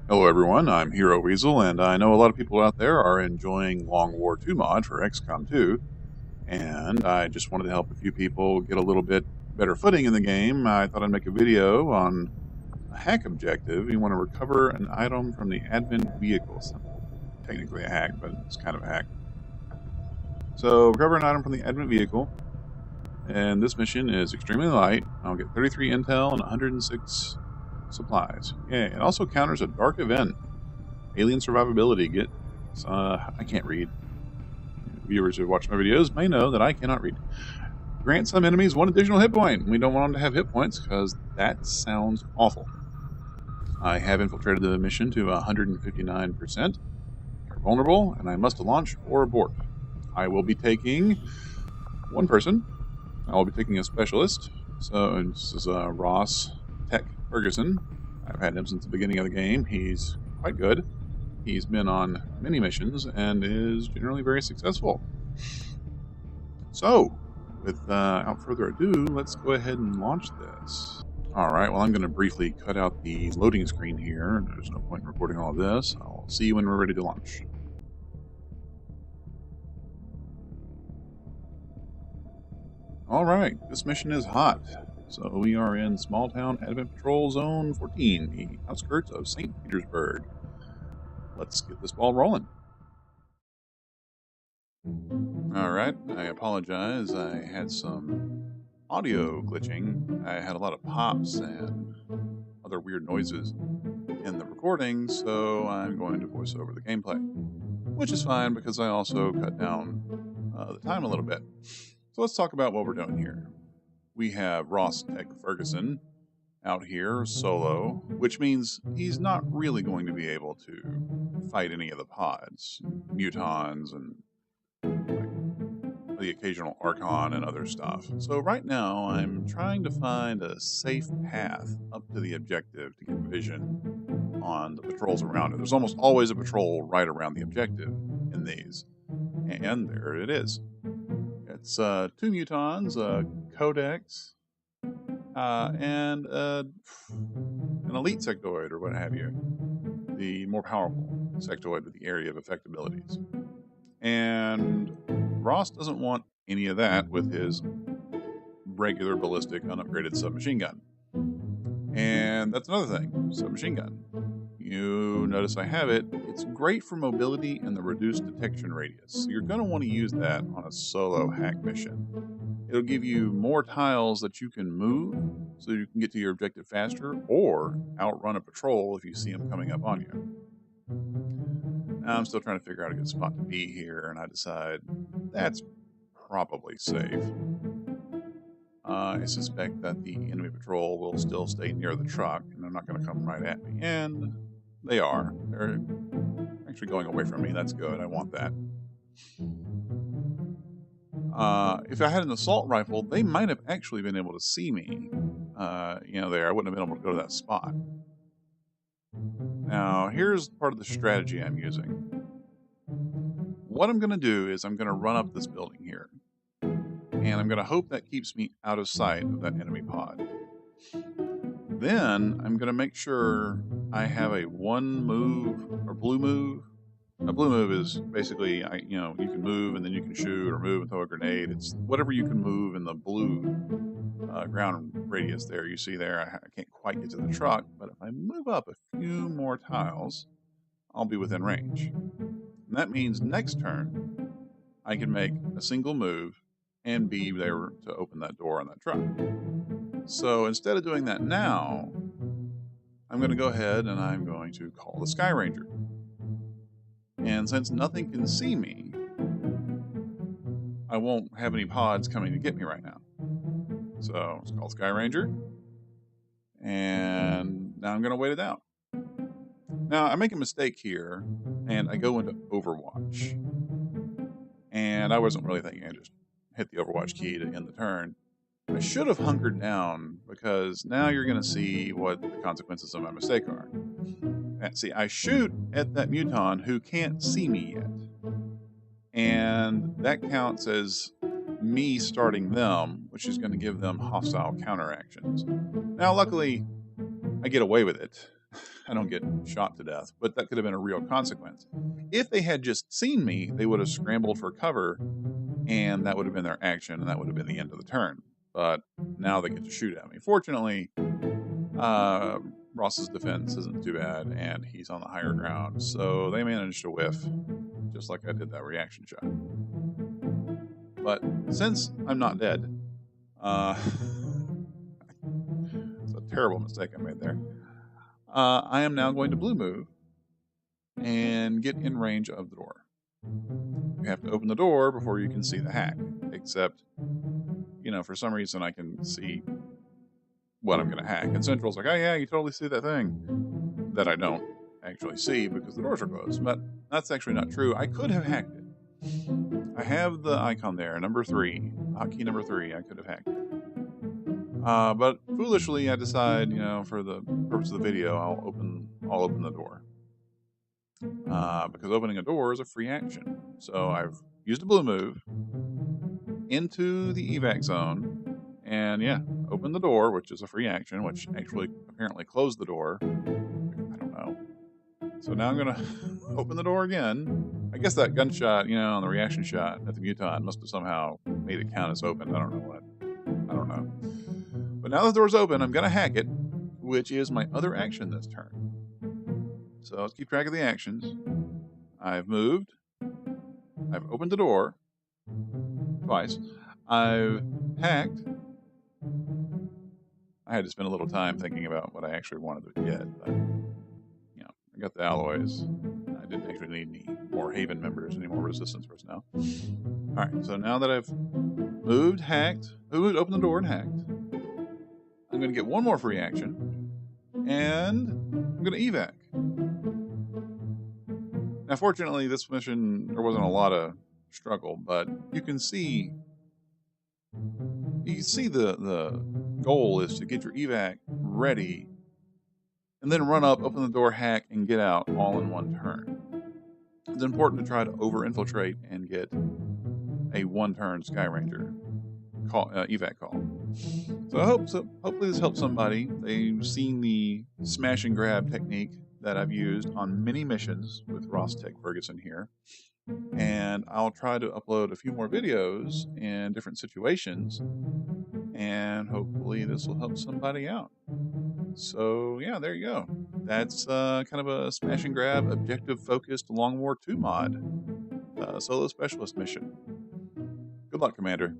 Hello everyone, I'm Hero Weasel, and I know a lot of people out there are enjoying Long War 2 mod for XCOM 2, and I just wanted to help a few people get a little bit better footing in the game. I thought I'd make a video on a hack objective. You want to recover an item from the admin vehicle. It's not technically a hack, but it's kind of a hack. So, recover an item from the admin vehicle, and this mission is extremely light. I'll get 33 intel and 106 supplies. Yay, it also counters a dark event. Alien survivability. I can't read. Viewers who watch my videos may know that I cannot read. Grant some enemies one additional hit point. We don't want them to have hit points because that sounds awful. I have infiltrated the mission to 159%. You're vulnerable, and I must launch or abort. I will be taking one person. I will be taking a specialist. So this is Ross Tech Ferguson. I've had him since the beginning of the game. He's quite good. He's been on many missions and is generally very successful. So, without further ado, let's go ahead and launch this. Alright, well I'm going to briefly cut out the loading screen here. There's no point in recording all of this. I'll see you when we're ready to launch. Alright, this mission is hot. So we are in Small Town Advent Patrol Zone 14, the outskirts of St. Petersburg. Let's get this ball rolling. Alright, I apologize. I had some audio glitching. I had a lot of pops and other weird noises in the recording, so I'm going to voice over the gameplay. Which is fine because I also cut down the time a little bit. So let's talk about what we're doing here. We have Ross Tech Ferguson out here solo, which means he's not really going to be able to fight any of the pods, mutons, and the occasional Archon and other stuff. So right now I'm trying to find a safe path up to the objective to get vision on the patrols around it. There's almost always a patrol right around the objective in these. And there it is. It's 2 mutons, a codex, and an elite sectoid, or what have you. The more powerful sectoid with the area of effect abilities. And Ross doesn't want any of that with his regular ballistic unupgraded submachine gun. And that's another thing, submachine gun. You notice I have it. It's great for mobility and the reduced detection radius. So you're going to want to use that on a solo hack mission. It'll give you more tiles that you can move so you can get to your objective faster or outrun a patrol if you see them coming up on you. Now I'm still trying to figure out a good spot to be here, and I decide that's probably safe. I suspect that the enemy patrol will still stay near the truck, and they're not going to come right at me. And they are. They're actually going away from me. That's good. I want that. If I had an assault rifle, they might have actually been able to see me. There. I wouldn't have been able to go to that spot. Now, here's part of the strategy I'm using. What I'm going to do is I'm going to run up this building here. And I'm going to hope that keeps me out of sight of that enemy pod. Then I'm going to make sure I have a one move or blue move. A blue move is basically, you can move and then you can shoot or move and throw a grenade. It's whatever you can move in the blue ground radius there. You see there, I can't quite get to the truck, but if I move up a few more tiles, I'll be within range. And that means next turn, I can make a single move and be there to open that door on that truck. So instead of doing that now, I'm going to go ahead and I'm going to call the Sky Ranger. And since nothing can see me, I won't have any pods coming to get me right now. So let's call Sky Ranger. And now I'm going to wait it out. Now I make a mistake here and I go into Overwatch. And I wasn't really thinking, I just hit the Overwatch key to end the turn. I should have hunkered down because now you're going to see what the consequences of my mistake are. See, I shoot at that muton who can't see me yet. And that counts as me starting them, which is going to give them hostile counteractions. Now, luckily, I get away with it. I don't get shot to death, but that could have been a real consequence. If they had just seen me, they would have scrambled for cover, and that would have been their action, and that would have been the end of the turn. But now they get to shoot at me. Fortunately, Ross's defense isn't too bad, and he's on the higher ground, so they managed to whiff, just like I did that reaction shot. But since I'm not dead, it's a terrible mistake I made there. I am now going to blue move and get in range of the door. You have to open the door before you can see the hack, except, for some reason I can see what I'm going to hack. And Central's like, oh yeah, you totally see that thing that I don't actually see because the doors are closed. But that's actually not true. I could have hacked it. I have the icon there, number 3, hotkey number 3. I could have hacked it. But foolishly, I decide, for the purpose of the video, I'll open the door. Because opening a door is a free action. So I've used a blue move into the evac zone, and open the door, which is a free action, which actually apparently closed the door. I don't know. So now I'm gonna open the door again. I guess that gunshot, on the reaction shot at the Muton must have somehow made it count as open. I don't know. But now the door's open, I'm gonna hack it, which is my other action this turn. So let's keep track of the actions. I've moved. I've opened the door twice. I've hacked. I had to spend a little time thinking about what I actually wanted to get, but I got the alloys. I didn't actually need any more Haven members, any more resistance personnel. All right, so now that I've moved, opened the door and hacked, I'm going to get one more free action, and I'm going to evac. Now, fortunately, this mission, there wasn't a lot of struggle, but you can see the goal is to get your evac ready and then run up, open the door, hack, and get out all in one turn. It's important to try to over-infiltrate and get a one-turn Sky Ranger evac call. So hopefully this helps somebody. They've seen the smash and grab technique that I've used on many missions with Ross Tech Ferguson here. And I'll try to upload a few more videos in different situations, and hopefully this will help somebody out. So there you go. That's kind of a smash and grab, objective focused Long War II mod, solo specialist mission. Good luck, Commander.